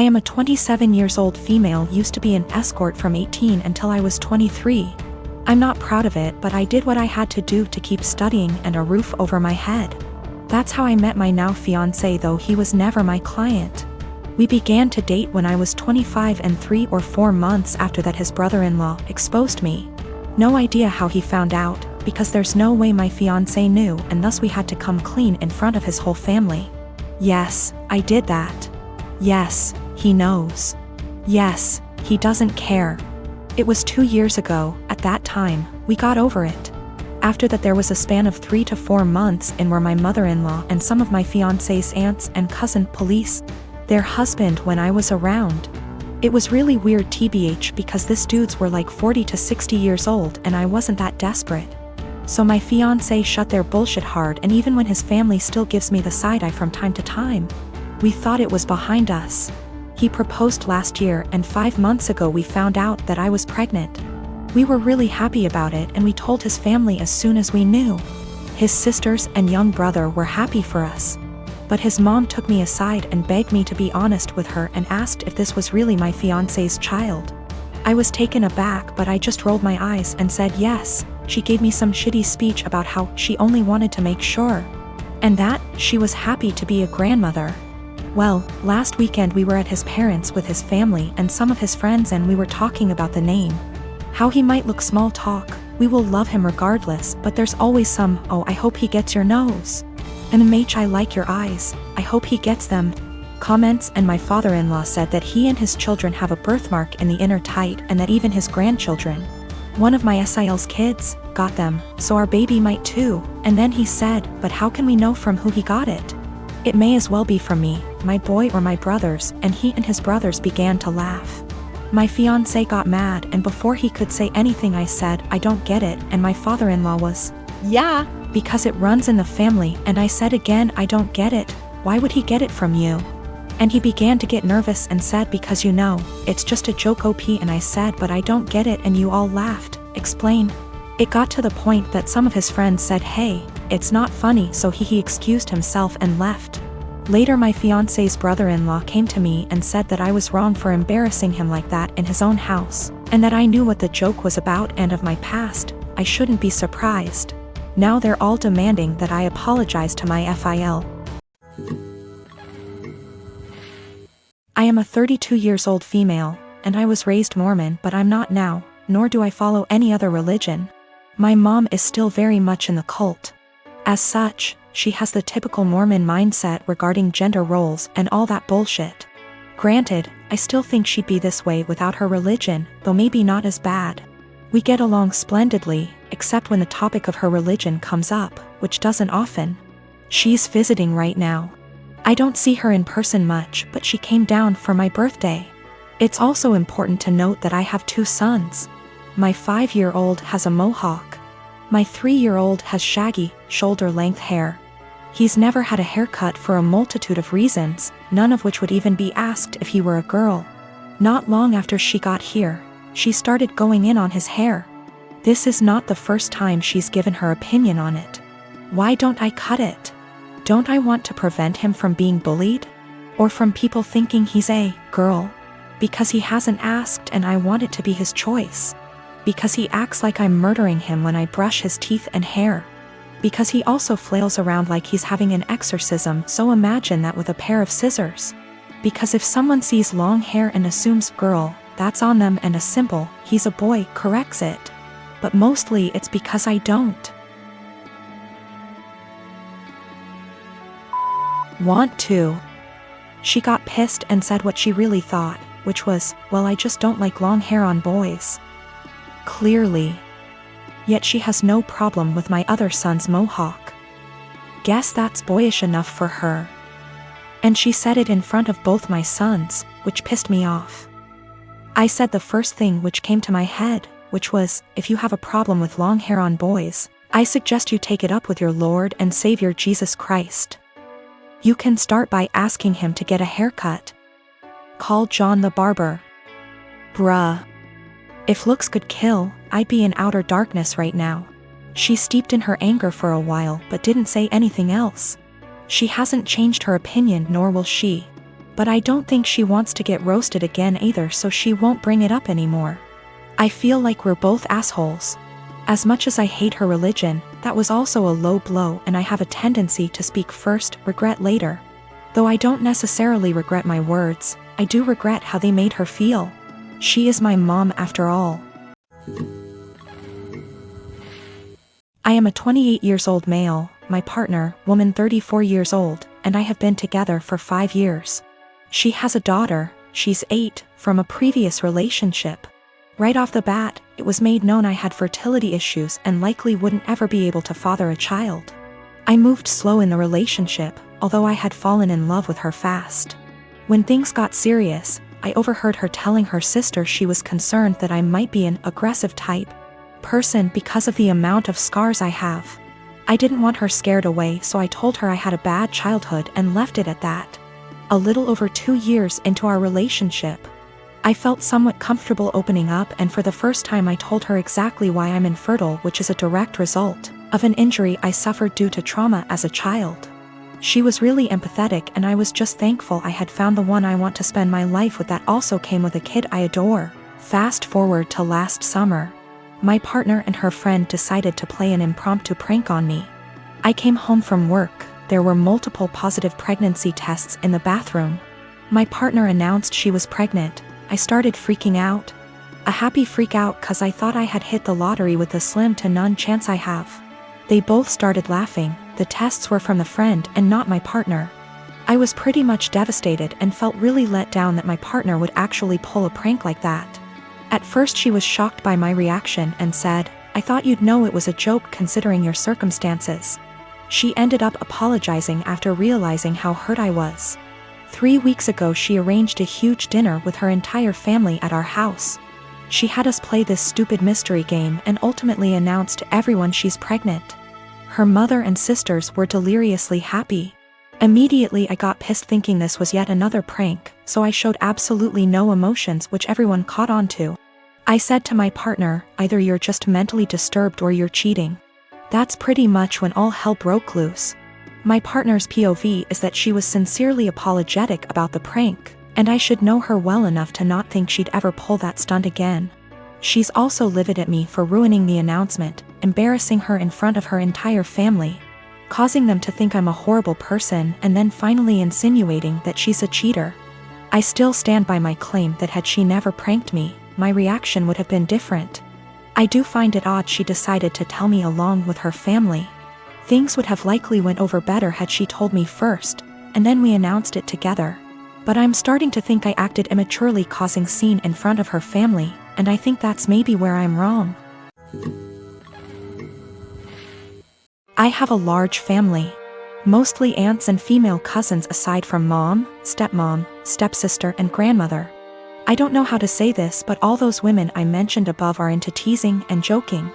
I am a 27 years old female, used to be an escort from 18 until I was 23. I'm not proud of it, but I did what I had to do to keep studying and a roof over my head. That's how I met my now fiancé, though he was never my client. We began to date when I was 25, and 3 or 4 months after that his brother-in-law exposed me. No idea how he found out, because there's no way my fiancé knew, and thus we had to come clean in front of his whole family. Yes, I did that. Yes, he knows. Yes, he doesn't care. It was 2 years ago. At that time, we got over it. After that there was a span of 3 to 4 months in where my mother-in-law and some of my fiancé's aunts and cousin police their husband when I was around. It was really weird tbh, because this dudes were like 40 to 60 years old and I wasn't that desperate. So my fiancé shut their bullshit hard, and even when his family still gives me the side eye from time to time, we thought it was behind us. He proposed last year, and 5 months ago we found out that I was pregnant. We were really happy about it, and we told his family as soon as we knew. His sisters and young brother were happy for us. But his mom took me aside and begged me to be honest with her and asked if this was really my fiancé's child. I was taken aback, but I just rolled my eyes and said yes. She gave me some shitty speech about how she only wanted to make sure, and that she was happy to be a grandmother. Well, last weekend we were at his parents' with his family and some of his friends, and we were talking about the name. How he might look, small talk. We will love him regardless, but there's always some, oh, I hope he gets your nose. MH, I like your eyes. I hope he gets them. Comments. And my father-in-law said that he and his children have a birthmark in the inner tight, and that even his grandchildren, one of my SIL's kids, got them, so our baby might too. And then he said, but how can we know from who he got it? It may as well be from me, my boy, or my brothers. And he and his brothers began to laugh. My fiancé got mad, and before he could say anything I said, I don't get it, and my father-in-law was, yeah, because it runs in the family. And I said again, I don't get it. Why would he get it from you? And he began to get nervous and said, because you know, it's just a joke OP. And I said, but I don't get it, and you all laughed. Explain. It got to the point that some of his friends said, hey, it's not funny, so he excused himself and left. Later my fiancé's brother-in-law came to me and said that I was wrong for embarrassing him like that in his own house, and that I knew what the joke was about and of my past. I shouldn't be surprised. Now they're all demanding that I apologize to my FIL. I am a 32 years old female, and I was raised Mormon, but I'm not now, nor do I follow any other religion. My mom is still very much in the cult. As such, she has the typical Mormon mindset regarding gender roles and all that bullshit. Granted, I still think she'd be this way without her religion, though maybe not as bad. We get along splendidly, except when the topic of her religion comes up, which doesn't often. She's visiting right now. I don't see her in person much, but she came down for my birthday. It's also important to note that I have 2 sons. My 5-year-old has a mohawk. My 3-year-old has shaggy, shoulder-length hair. He's never had a haircut for a multitude of reasons, none of which would even be asked if he were a girl. Not long after she got here, she started going in on his hair. This is not the first time she's given her opinion on it. Why don't I cut it? Don't I want to prevent him from being bullied? Or from people thinking he's a girl? Because he hasn't asked and I want it to be his choice. Because he acts like I'm murdering him when I brush his teeth and hair. Because he also flails around like he's having an exorcism, so imagine that with a pair of scissors. Because if someone sees long hair and assumes girl, that's on them, and a simple, he's a boy, corrects it. But mostly it's because I don't want to. She got pissed and said what she really thought, which was, well, I just don't like long hair on boys. Clearly. Yet she has no problem with my other son's mohawk. Guess that's boyish enough for her. And she said it in front of both my sons, which pissed me off. I said the first thing which came to my head, which was, if you have a problem with long hair on boys, I suggest you take it up with your Lord and Savior Jesus Christ. You can start by asking him to get a haircut. Call John the barber. Bruh. If looks could kill, I'd be in outer darkness right now. She steeped in her anger for a while but didn't say anything else. She hasn't changed her opinion, nor will she. But I don't think she wants to get roasted again either, so she won't bring it up anymore. I feel like we're both assholes. As much as I hate her religion, that was also a low blow, and I have a tendency to speak first, regret later. Though I don't necessarily regret my words, I do regret how they made her feel. She is my mom after all. I am a 28 years old male, my partner, woman 34 years old, and I have been together for 5 years. She has a daughter, she's 8, from a previous relationship. Right off the bat, it was made known I had fertility issues and likely wouldn't ever be able to father a child. I moved slow in the relationship, although I had fallen in love with her fast. When things got serious, I overheard her telling her sister she was concerned that I might be an aggressive type person because of the amount of scars I have. I didn't want her scared away, so I told her I had a bad childhood and left it at that. A little over 2 years into our relationship, I felt somewhat comfortable opening up, and for the first time I told her exactly why I'm infertile, which is a direct result of an injury I suffered due to trauma as a child. She was really empathetic, and I was just thankful I had found the one I want to spend my life with that also came with a kid I adore. Fast forward to last summer. My partner and her friend decided to play an impromptu prank on me. I came home from work. There were multiple positive pregnancy tests in the bathroom. My partner announced she was pregnant. I started freaking out. A happy freak out cause I thought I had hit the lottery with the slim to none chance I have. They both started laughing. The tests were from the friend and not my partner. I was pretty much devastated and felt really let down that my partner would actually pull a prank like that. At first she was shocked by my reaction and said, "I thought you'd know it was a joke considering your circumstances." She ended up apologizing after realizing how hurt I was. 3 weeks ago she arranged a huge dinner with her entire family at our house. She had us play this stupid mystery game and ultimately announced to everyone she's pregnant. Her mother and sisters were deliriously happy. Immediately I got pissed thinking this was yet another prank, so I showed absolutely no emotions, which everyone caught on to. I said to my partner, "Either you're just mentally disturbed or you're cheating." That's pretty much when all hell broke loose. My partner's POV is that she was sincerely apologetic about the prank, and I should know her well enough to not think she'd ever pull that stunt again. She's also livid at me for ruining the announcement, embarrassing her in front of her entire family, causing them to think I'm a horrible person, and then finally insinuating that she's a cheater. I still stand by my claim that had she never pranked me, my reaction would have been different. I do find it odd she decided to tell me along with her family. Things would have likely went over better had she told me first, and then we announced it together. But I'm starting to think I acted immaturely causing scene in front of her family, and I think that's maybe where I'm wrong. I have a large family. Mostly aunts and female cousins aside from mom, stepmom, stepsister and grandmother. I don't know how to say this, but all those women I mentioned above are into teasing and joking.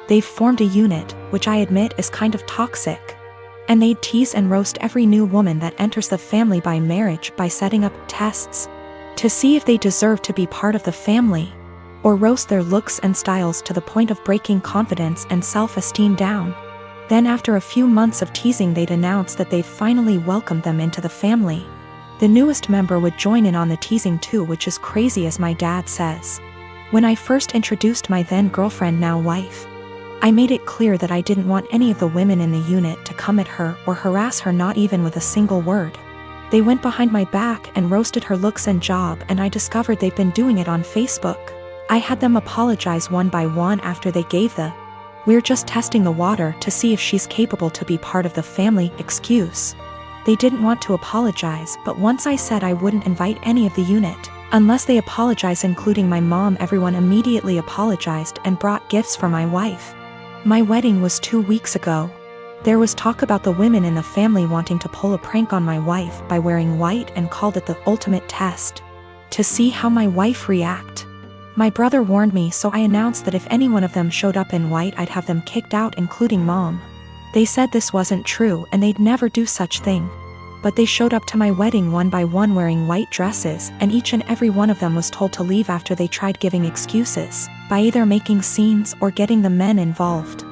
They've formed a unit, which I admit is kind of toxic. And they'd tease and roast every new woman that enters the family by marriage by setting up tests to see if they deserve to be part of the family, or roast their looks and styles to the point of breaking confidence and self-esteem down. Then after a few months of teasing they'd announce that they've finally welcomed them into the family. The newest member would join in on the teasing too, which is crazy as my dad says. When I first introduced my then girlfriend, now wife, I made it clear that I didn't want any of the women in the unit to come at her or harass her, not even with a single word. They went behind my back and roasted her looks and job, and I discovered they've been doing it on Facebook. I had them apologize one by one after they gave the "we're just testing the water to see if she's capable to be part of the family" excuse. They didn't want to apologize, but once I said I wouldn't invite any of the unit unless they apologize, including my mom, everyone immediately apologized and brought gifts for my wife. My wedding was 2 weeks ago. There was talk about the women in the family wanting to pull a prank on my wife by wearing white and called it the ultimate test to see how my wife react. My brother warned me, so I announced that if any one of them showed up in white I'd have them kicked out, including mom. They said this wasn't true and they'd never do such thing. But they showed up to my wedding one by one wearing white dresses, and each and every one of them was told to leave after they tried giving excuses by either making scenes or getting the men involved.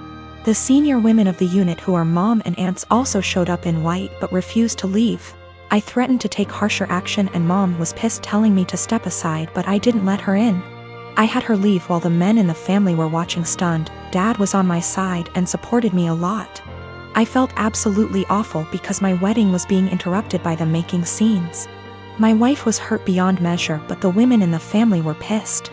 The senior women of the unit, who are mom and aunts, also showed up in white but refused to leave. I threatened to take harsher action and mom was pissed, telling me to step aside, but I didn't let her in. I had her leave while the men in the family were watching stunned. Dad was on my side and supported me a lot. I felt absolutely awful because my wedding was being interrupted by them making scenes. My wife was hurt beyond measure, but the women in the family were pissed.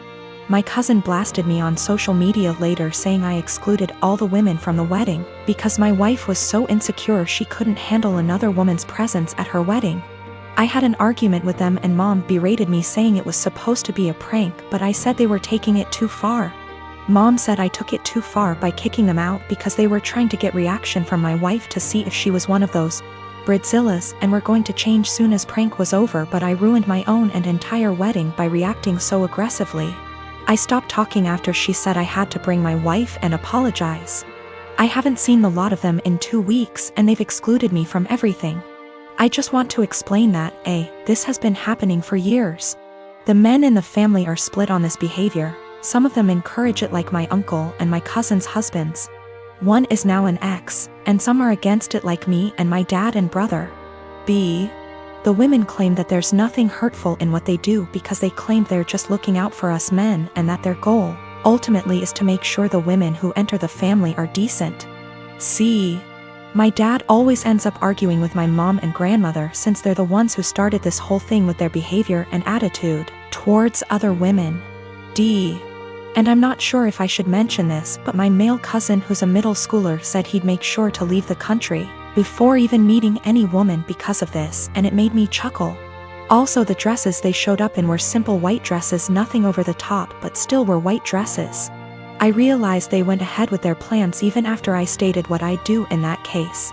My cousin blasted me on social media later, saying I excluded all the women from the wedding because my wife was so insecure she couldn't handle another woman's presence at her wedding. I had an argument with them and mom berated me, saying it was supposed to be a prank, but I said they were taking it too far. Mom said I took it too far by kicking them out because they were trying to get reaction from my wife to see if she was one of those Bridzillas and were going to change soon as prank was over, but I ruined my own and entire wedding by reacting so aggressively. I stopped talking after she said I had to bring my wife and apologize. I haven't seen the lot of them in 2 weeks and they've excluded me from everything. I just want to explain that, this has been happening for years. The men in the family are split on this behavior. Some of them encourage it, like my uncle and my cousin's husbands. One is now an ex, and some are against it, like me and my dad and brother. The women claim that there's nothing hurtful in what they do because they claim they're just looking out for us men and that their goal, ultimately, is to make sure the women who enter the family are decent. My dad always ends up arguing with my mom and grandmother since they're the ones who started this whole thing with their behavior and attitude towards other women. And I'm not sure if I should mention this, but my male cousin, who's a middle schooler, said he'd make sure to leave the country before even meeting any woman because of this, and it made me chuckle. Also, the dresses they showed up in were simple white dresses, nothing over the top, but still were white dresses. I realized they went ahead with their plans even after I stated what I'd do in that case.